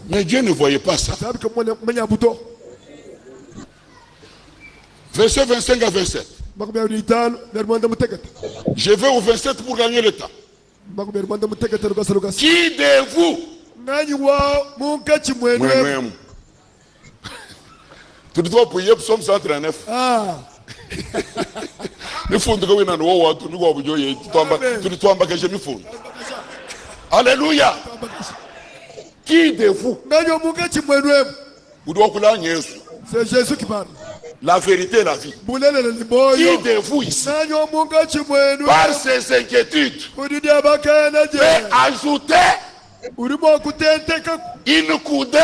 Mais Dieu ne voyait pas ça. Verset 25 à 27. Je vais au 27 pour gagner le temps. Qui de vous? Tu dois prier psaume 139. Alléluia. Qui de vous? C'est Jésus qui parle. La vérité et la vie. Qui de vous ici, par ses inquiétudes, peut ajouter une coudée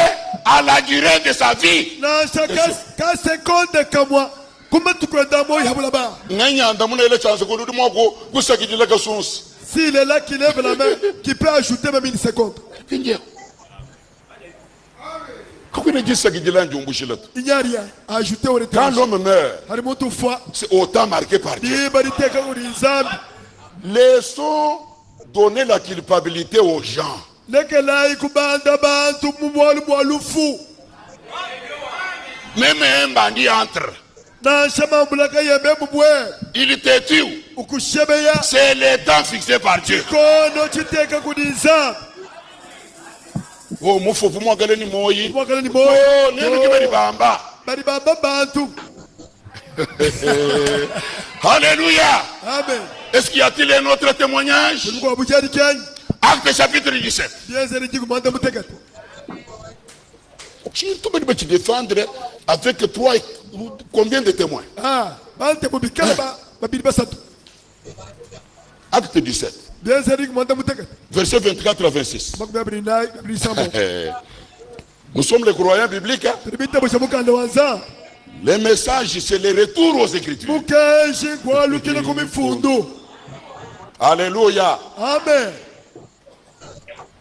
à la durée de sa vie? S'il est là qui lève la main, qui peut ajouter même une seconde. Il n'y a rien à ajouter au Quand l'homme meurt, c'est autant marqué par Dieu. Laissons donner la culpabilité aux gens. Même un bandit entre. Il te tue. C'est le temps fixé par Dieu. Oh, mon faux pour moi, galeni moyi. Oh, Alléluia. Amen. Est-ce qu'il y a-t-il un autre témoignage? Acte chapitre 17. Tu peux te défendre avec toi combien de témoins? Acte 17. Verset 24 à 26. Nous sommes les croyants bibliques. Hein? Les messages, c'est le retour aux Écritures. Alléluia. Amen.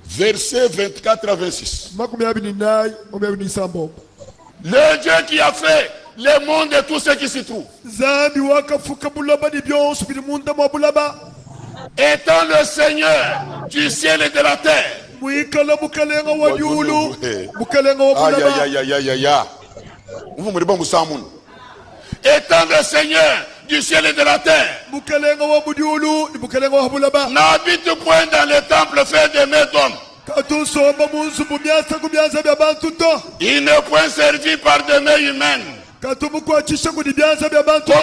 Verset 24 à 26. Le Dieu qui a fait le monde et tout ce qui s'y trouve, étant le Seigneur du ciel et de la terre. Étant le Seigneur du ciel et de la terre, n'habite point dans le temple fait de mains d'hommes. Il n'est point servi par des mains humaines, comme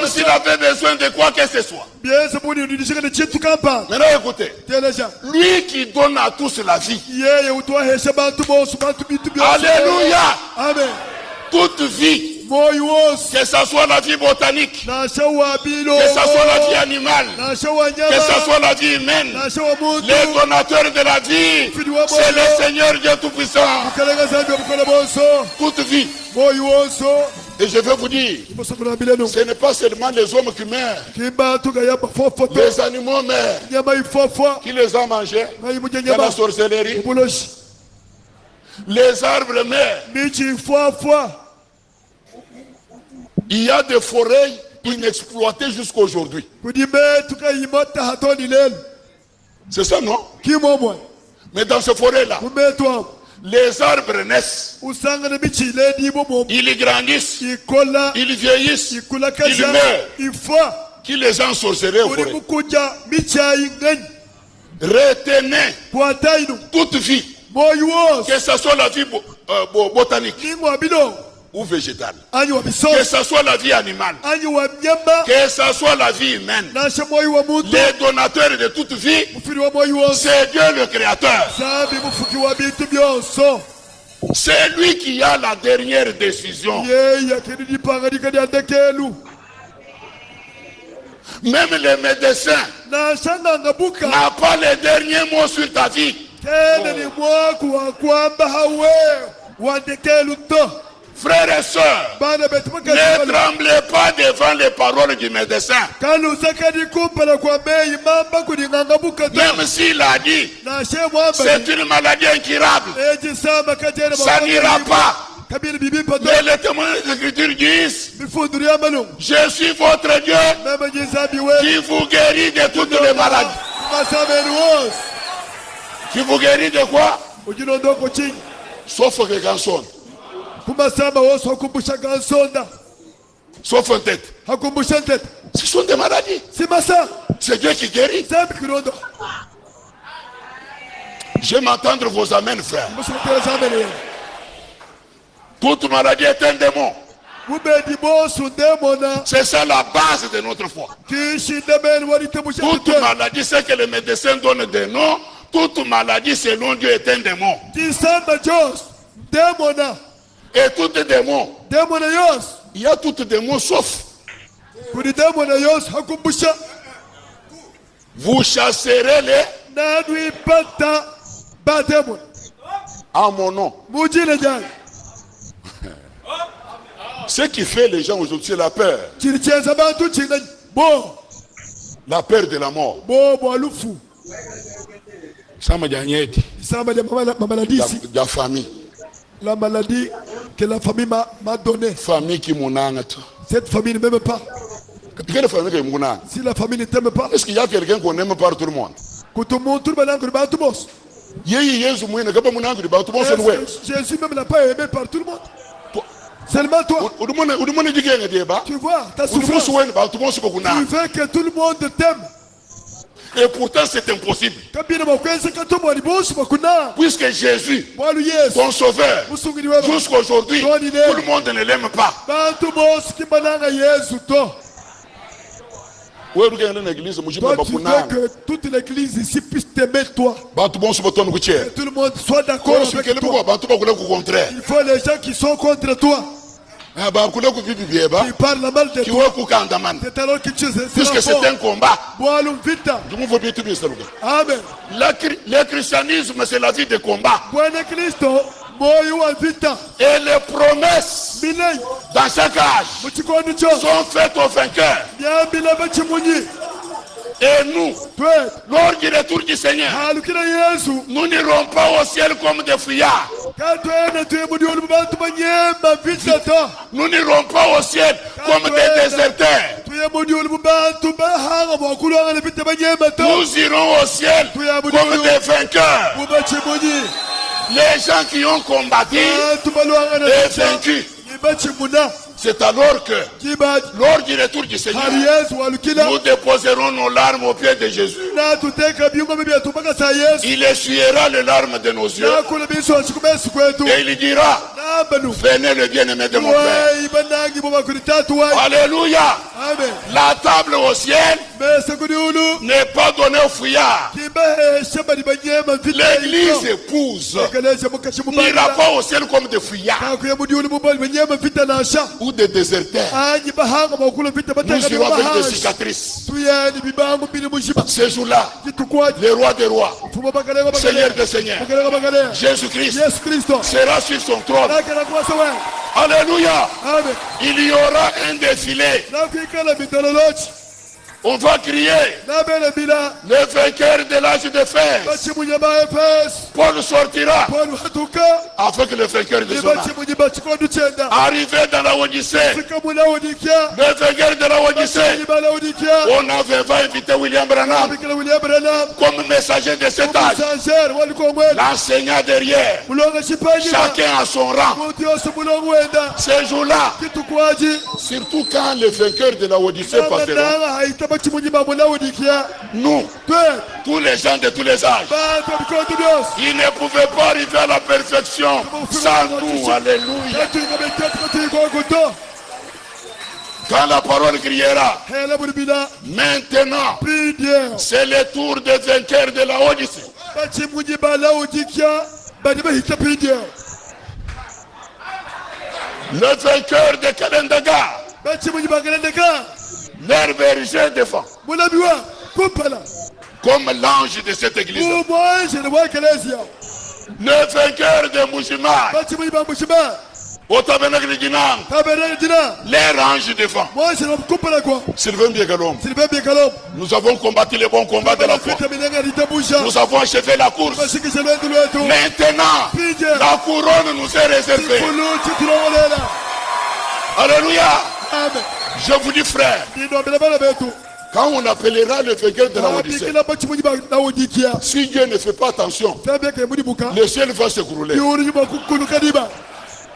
s'il avait besoin de quoi que ce soit. Maintenant écoutez, lui qui donne à tous la vie. Alléluia. Amen. Toute vie, que ce soit la vie botanique, que ce soit la vie animale, que ce soit la vie humaine, le donateur de la vie, c'est le Seigneur Dieu Tout-Puissant. Toute vie. Et je vais vous dire, ce n'est pas seulement les hommes qui meurent, les animaux meurent. Qui les a mangés dans la sorcellerie? Les arbres meurent. Il y a des forêts inexploitées jusqu'à aujourd'hui. C'est ça, non? Mais dans ces forêts-là, les arbres naissent, ils grandissent, ils vieillissent, ils meurent. Qui les a ensorcelés aux forêts? Retenez toute vie, que ce soit la vie botanique ou végétale, que ce soit la vie animale, que ce soit la vie humaine, les donateurs de toute vie, c'est Dieu le Créateur. C'est lui qui a la dernière décision. Même les médecins n'ont pas les derniers mots sur ta vie. Frères et sœurs, ne tremblez pas devant les paroles du médecin. Même s'il a dit, c'est une maladie incurable, ça n'ira pas. Mais les témoins des Écritures disent, je suis votre Dieu qui vous guérit de toutes les maladies. Qui vous guérit de quoi? Sauf que Ganson. Sauf en tête. Ce sont des maladies. C'est Dieu qui guérit. J'aime entendre vos amens, frère. Toute maladie est un démon. C'est ça la base de notre foi. Toute maladie, c'est que les médecins donnent des noms. Toute maladie, selon Dieu, est un démon. Et tout démon. Il y a tout démon sauf. Vous chasserez les en mon nom. Ce qui fait les gens aujourd'hui, c'est la peur. La peur de la mort. Ça m'a dit la famille. La maladie que la famille m'a donnée. Famille qui m'en. Cette famille ne m'aime pas. Quelle famille qui m'en? Si la famille ne t'aime pas. Est-ce qu'il y a quelqu'un qu'on aime par tout le monde? Jésus même n'a pas aimé par tout le monde. Seulement toi. Tu vois, ta souffrance. Tu veux que tout le monde t'aime. Et pourtant c'est impossible. Puisque Jésus, ton sauveur, jusqu'à aujourd'hui, tout le monde ne l'aime pas. Toi, tu veux que toute l'église ici puisse t'aimer toi. Que tout le monde soit d'accord avec toi. Il faut les gens qui sont contre toi. Qui parlent mal de toi. C'est alors que tu sais. Puisque c'est un combat. Amen. Le christianisme, c'est la vie de combat. Et les promesses dans chaque âge sont faites aux vainqueurs. Et nous, lors du retour du Seigneur, nous n'irons pas au ciel comme des fuyards. Nous n'irons pas au ciel comme des déserteurs. Nous irons au ciel comme des vainqueurs. Les gens qui ont combattu et vaincu. C'est alors que, lors du retour du Seigneur, nous déposerons nos larmes aux pieds de Jésus. Il essuiera les larmes de nos yeux. Et il dira, venez le bien-aimé de mon Père. Alléluia. La table au ciel n'est pas donnée aux fouillards. L'église épouse n'ira pas au ciel comme des fouillards ou des déserteurs. Nous irons avec des cicatrices. Ce jour-là, le roi des rois, Seigneur des seigneurs, Jésus-Christ sera sur son trône. Alléluia. Il y aura un défilé. On va crier le vainqueur de l'âge de fer. Paul sortira avec le vainqueur de son âge. Arrivé dans la Odyssée, le vainqueur de la Odyssée, on avait pas invité William Branham comme messager de cet âge. L'enseignant derrière, chacun a son rang. Ces jours-là, surtout quand le vainqueur de la Odyssée passeront, nous, tous les gens de tous les âges, ils ne pouvaient pas arriver à la perfection sans nous. Alléluia. Quand la parole criera, maintenant, c'est le tour des vainqueurs de la Odyssée. Le vainqueur de Kalendaga, leur berger défend. Comme l'ange de cette église. Le vainqueur de Mouchima, au tabernacle de Guinam, leur ange défend. Sylvain Biegalom, nous avons combattu le bon combat de la foi. Nous avons achevé la course. Maintenant, la couronne nous est réservée. Alléluia. Je vous dis, frère, Quand on appellera le vainqueur de la Odyssée, si Dieu ne fait pas attention, le ciel va s'écrouler.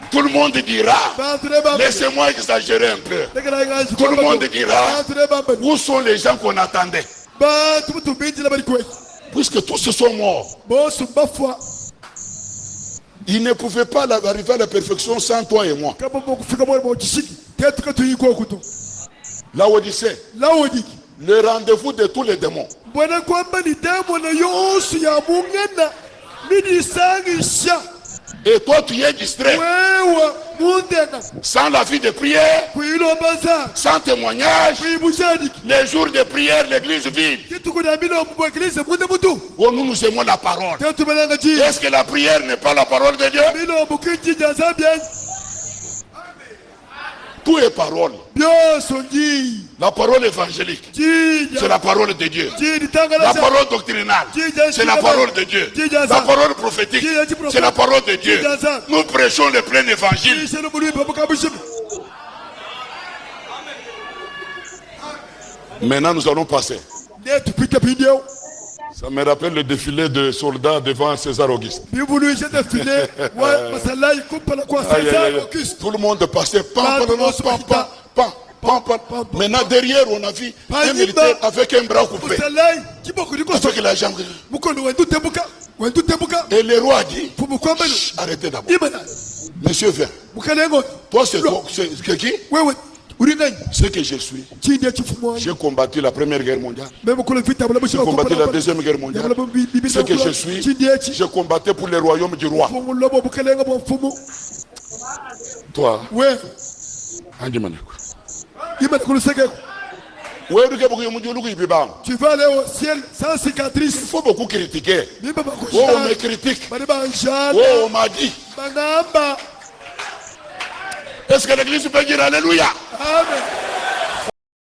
Tout le monde dira, laissez-moi exagérer un peu. Tout le monde dira, où sont les gens qu'on attendait? Puisque tous se sont morts. Ils ne pouvaient pas arriver à la perfection sans toi et moi. La Odyssée, le rendez-vous de tous les démons. Et toi tu es distrait. Sans la vie de prière, sans témoignage, les jours de prière, l'église vide. Oh, nous aimons la parole. Est-ce que la prière n'est pas la parole de Dieu? Tout est parole. La parole évangélique, c'est la parole de Dieu. La parole doctrinale, c'est la parole de Dieu. La parole prophétique, c'est la parole de Dieu. Nous prêchons le plein évangile. Maintenant nous allons passer. Ça me rappelle le défilé de soldats devant César Auguste. Tout le monde passait. Maintenant derrière on a vu un militaire avec un bras coupé. Avec la jambe. Et le roi a dit, arrêtez d'abord. Monsieur viens. Toi c'est qui? Ce que je suis, j'ai combattu la première guerre mondiale, j'ai combattu la deuxième guerre mondiale. Ce que je suis, j'ai combattu pour le royaume du roi. Toi, tu vas aller au ciel sans cicatrice. Il faut beaucoup critiquer. Oh, on me critique. Oh, on m'a dit. Est-ce que l'église peut dire alléluia? Amen.